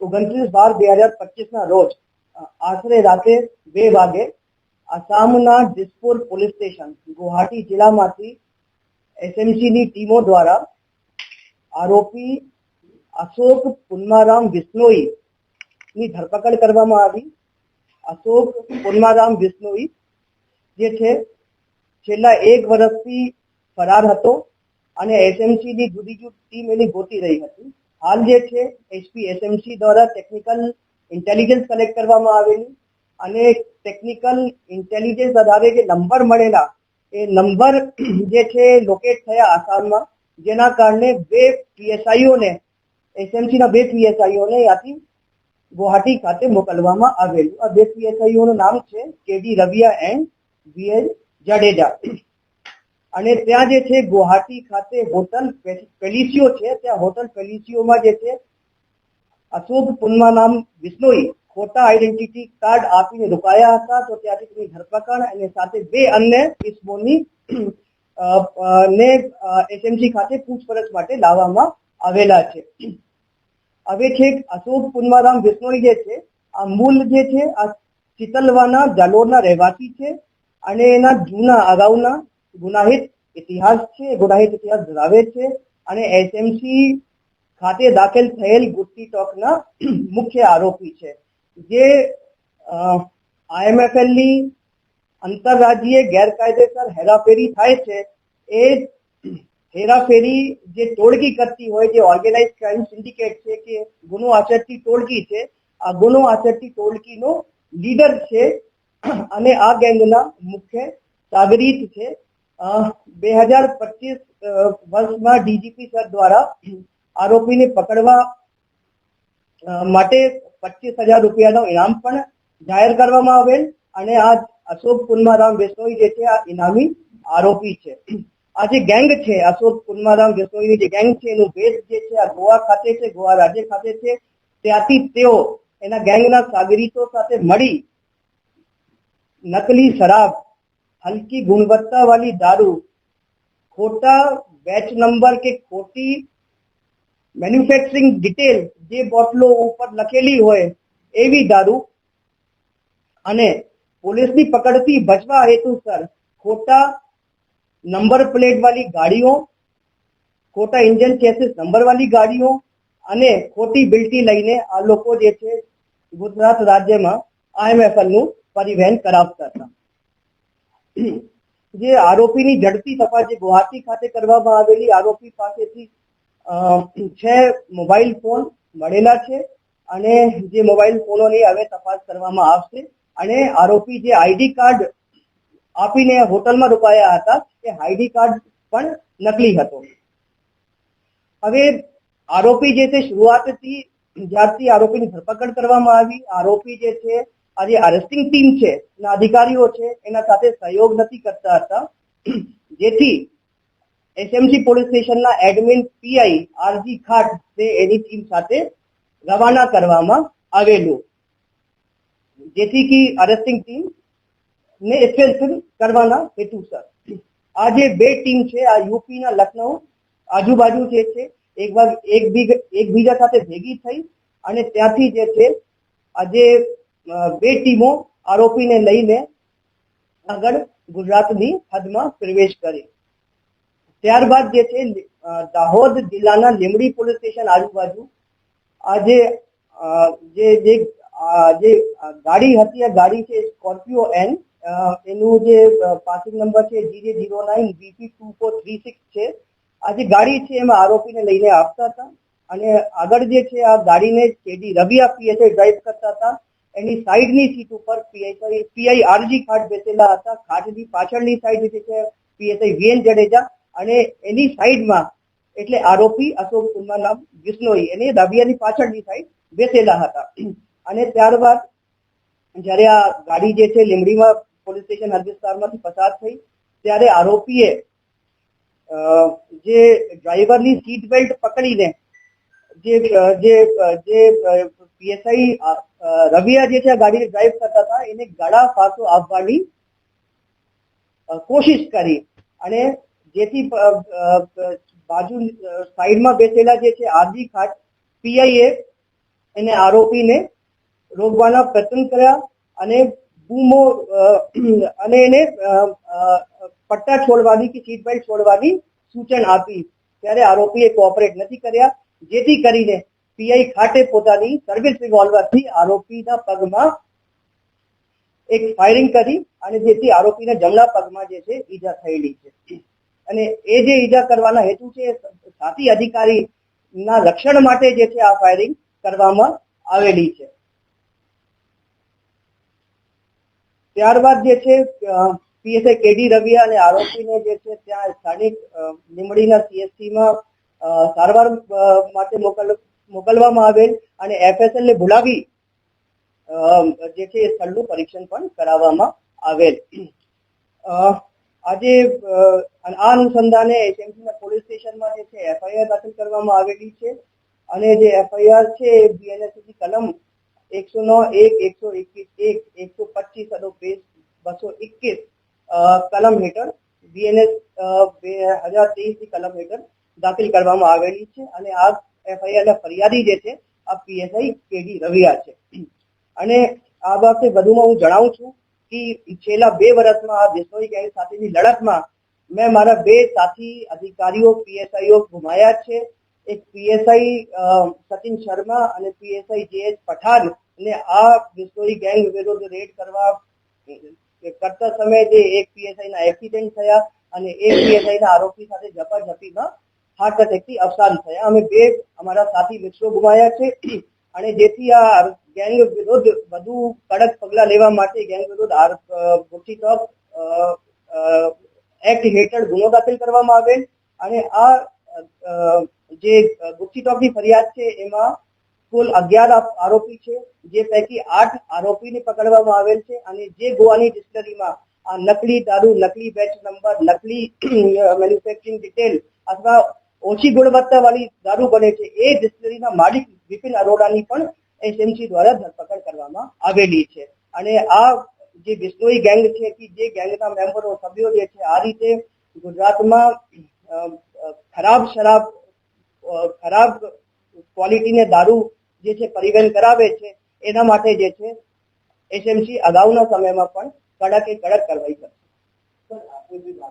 29/12/2025 રોજ આશરે રાતે 2 વાગે આસામના દિસપુર પોલીસ સ્ટેશન ગુવાહાટી જિલ્લામાંથી એસએમસીની ટીમો દ્વારા આરોપી અશોક પુન્મારામ વિશ્નોઈ ની ધરપકડ કરવામાં આવી। અશોક પુન્મારામ વિશ્નોઈ જે છે છેલ્લા 1 વર્ષથી ફરાર હતો અને એસએમસીની જુદી જુદી ટીમ એની ગોતી રહી હતી। હાલ જે છે એસપી એસએમસી દ્વારા ટેકનિકલ ઇન્ટેલિજન્સ કલેક્ટ કરવામાં આવેલી અને ટેકનિકલ ઇન્ટેલિજન્સ આધારે જે નંબર મળેલા એ નંબર જે છે લોકેટ થયા આસામમાં, જેના કારણે 2 પીએસઆઈઓને એસએમસીના 2 પીએસઆઈઓને ત્યાંથી ગુવાહાટી ખાતે મોકલવામાં આવેલું। આ 2 પીએસઆઈઓનું નામ છે કેડી રવિયા એન્ડ વીએલ જાડેજા અને ત્યાં જે છે ગુવાહાટી ખાતે હોટલ પેલિસિયો છે, ત્યાં હોટલ પેલિસિયોમાં જે છે અશોક પુન્મારામ વિશ્નોઈ ખોટા આઈડેન્ટિટી કાર્ડ આપીને રોકાયા હતા। તો ત્યાંથી તેની ધરપકડ અને સાથે 2 અન્ય ઇસમોની ને એસએમસી ખાતે પૂછપરછ માટે લાવવામાં આવેલા છે। હવે છે અશોક પુન્મારામ વિશ્નોઈ જે છે આ મૂળ જે છે આ ચિતલવાના જાલોરના રહેવાસી છે અને એના જૂના અગાઉના ગુનાહિત ઇતિહાસ ધરાવે છે અને એસએમસી ખાતે દાખલ થયેલ ગુસ્તી ટોકના મુખ્ય આરોપી છે। જે આઈએમએફએલ ની આંતરરાજ્ય ગેરકાયદેસર હેરાફેરી થાય છે એ હેરાફેરી જે ટોળકી કરતી હોય, જે ઓર્ગેનાઇઝ ક્રાઇમ સિન્ડિકેટ છે કે ગુનો આચરતી ટોળકી છે, આ ગુનો આચરતી ટોળકીનો લીડર છે અને આ ગેંગના મુખ્ય સાગરીત છે। 2025 વર્ષમાં ડીજીપી સર દ્વારા આરોપીને પકડવા માટે 25,000 રૂપિયાનો ઇનામ પણ જાહેર કરવામાં આવેલ અને આ અશોક પુન્મારામ વિશ્નોઈ જે છે આ ઇનામી આરોપી છે। આ જે ગેંગ છે અશોક પુન્મારામ વિશ્નોઈની જે ગેંગ છે એનું બેઝ જે છે આ ગોવા ખાતે છે, ગોવા રાજ્ય ખાતે છે। ત્યાંથી તેઓ એના ગેંગના સાગરીતો સાથે મળી નકલી શરાબ, हल्की गुणवत्ता वाली दारू, खोटा बैच नंबर के खोटी मैन्युफैक्चरिंग डिटेल जे बोटलो ऊपर लखेली होय एवी दारू અને પોલીસની પકડથી બચવા હેતુસર खोटा नंबर प्लेट वाली गाड़ियों, खोटा इंजन चेसिस नंबर वाली गाड़ियों અને ખોટી બિલ્ટી લઈને આ લોકો જે છે ગુજરાત રાજ્યમાં આઈએમએફએલ નું પરિવહન કરાવતા હતા। જે આરોપીની ઝડપી તપાસ જે ગુવાહાટી ખાતે કરવામાં આવેલી, આરોપી પાસેથી 6 મોબાઈલ ફોન મળેલા છે અને જે મોબાઈલ ફોનોની હવે તપાસ કરવામાં આવશે અને આરોપી જે આઈડી કાર્ડ આપીને હોટલમાં રોકાયા હતા એ આઈડી કાર્ડ પણ નકલી હતો। હવે આરોપી જે છે શરૂઆતથી જ્યારથી આરોપીની ધરપકડ કરવામાં આવી, આરોપી જે છે આ જે અરેસ્ટિંગ ટીમ છે ના અધિકારીઓ છે એના સાથે સહયોગ નથી કરતા હતા, જેથી એસએમસી પોલીસ સ્ટેશનના એડમિન પીઆઈ આરજી ખાટ તે એની ટીમ સાથે રવાના કરવામાં આવેલું, જેથી કે અરેસ્ટિંગ ટીમ ને સ્ટ્રેન્થન કરવાના હેતુસર આ જે 2 ટીમ છે આ યુપીના લખનઉ આજુબાજુ જે છે એકબીજા સાથે ભેગી થઈ અને ત્યાંથી જે છે આજે 2 ટીમો આરોપીને લઈને આગળ ગુજરાતની હદમાં પ્રવેશ કરી। ત્યારબાદ જે છે દાહોદ જિલ્લાના લીંબડી પોલીસ સ્ટેશન આજુબાજુ આજે જે ગાડી હતી આ ગાડી છે સ્કોર્પિયો એન, એનું જે પાસિંગ નંબર છે GJ09BP2436 છે। આ જે ગાડી છે એમાં આરોપીને લઈને આવતા હતા અને આગળ જે છે આ ગાડીને કેડી રવિયા પીએસઆઈ ડ્રાઈવ કરતા હતા। એની સાઈડની સીટ ઉપર પીઆઈ આરજી ખાટ બેસેલા હતા, ખાટની પાછળની સાઈડ જે છે પીએસઆઈ વીએન જાડેજા અને એની સાઈડમાં એટલે આરોપી અશોક પુન્મારામ વિશ્નોઈ એની રવિયાની પાછળની સાઈડ બેસેલા હતા। અને ત્યારબાદ જ્યારે આ ગાડી જે છે લીંબડીમાં પોલીસ સ્ટેશન હદ વિસ્તારમાંથી પસાર થઈ ત્યારે આરોપીએ જે ડ્રાઈવરની સીટ બેલ્ટ પકડીને જે પીએસઆઈ રવિયા જે છે ગાડી ડ્રાઈવ કરતા હતા એને ગળા ફાંસો આપવાની કોશિશ કરી અને જેથી બાજુ સાઈડમાં બેસેલા જે છે આરજી ખાટ પીઆઈએ એને આરોપીને રોકવાના પ્રયત્ન કર્યા અને બૂમો અને એને પટ્ટા છોડવાની કે સીટ બેલ્ટ છોડવાની સૂચન આપી, ત્યારે આરોપીએ કોઓપરેટ નથી કર્યા, જેથી કરીને પીઆઈ ખાટે પોતાની સર્વિસ રિવોલ્વરથી આરોપીના પગમાં એક ફાયરિંગ કરી અને જેથી આરોપીના જમણા પગમાં જે છે ઈજા થયેલી છે. અને એ જે ઈજા કરવાના હેતુ છે સાથી અધિકારીના રક્ષણ માટે જે છે આ ફાયરિંગ કરવામાં આવેલી છે. ત્યારબાદ જે છે પીએસઆઈ કેડી રવિયા અને આરોપીને જે છે ત્યાં સ્થાનિક લીંબડીના સીએસસીમાં સારવાર માટે મોકલવામાં આવેલ અને એફએસએલ ને બોલાવી જે છે સ્થળનું પરીક્ષણ પણ કરાવવામાં આવેલ. આજે આ અનુસંધાને એસએમસીના પોલીસ સ્ટેશનમાં જે છે એફઆઈઆર દાખલ કરવામાં આવેલી છે અને જે એફઆઈઆર છે બીએનએસની કલમ 109(1), 121(1), 125 અને 221 કલમ હેઠળ બીએનએસ 2023 ની કલમ હેઠળ દાખલ કરવામાં આવેલી છે અને આ એફઆઈઆર ના ફરિયાદી જે છે આ પીએસઆઈ કેડી રવિયા છે. અને આ બાબતે વધુમાં હું જણાવું છું કે છેલ્લા 2 વર્ષમાં આ બિશ્નોઈ ગેંગ સાથેની લડતમાં મેં મારા 2 સાથી અધિકારીઓ પીએસઆઈઓ ગુમાયા છે. એક પીએસઆઈ સચિન શર્મા અને પીએસઆઈ જેએચ પઠાણ ને આ બિશ્નોઈ ગેંગ વિરુદ્ધ રેડ કરતા સમયે જે એક પીએસઆઈ ના એક્સિડન્ટ થયા અને એક પીએસઆઈ ના આરોપી સાથે ઝપાઝપીમાં હાર્ટ એટેકથી અવસાન થયા. અમે 2 અમારા સાથી મિત્રો ગુમાયા છે અને જેથી આ ગેંગ વિરુદ્ધ વધુ કડક પગલા લેવા માટે ગેંગ વિરુદ્ધ ગુસ્સીટોક એક્ટ હેઠળ ગુનો દાખલ કરવામાં આવેલ અને આ જે ગુસ્સીટોકની ફરિયાદ છે એમાં કુલ 11 આરોપી છે, જે પૈકી 8 આરોપીને પકડવામાં આવેલ છે અને જે ગોવાની ડિસ્ટિલરીમાં આ નકલી દારૂ, નકલી બેચ નંબર, નકલી મેન્યુફેક્ચરિંગ ડિટેલ અથવા ઓછી ગુણવત્તાવાળી દારૂ બને છે એ ડિસ્ટિલરીના માલિક વિપિન અરોડાની પણ એસએમસી દ્વારા ધરપકડ કરવામાં આવેલી છે. અને આ જે બિશ્નોઈ ગેંગ છે કે જે ગેંગના મેમ્બરો સભ્યો જે છે આ રીતે ગુજરાતમાં ખરાબ શરાબ, ખરાબ ક્વોલિટીને દારૂ જે છે પરિવહન કરાવે છે એના માટે જે છે એસએમસી અગાઉના સમયમાં પણ કડકે કડક કાર્યવાહી કરશે.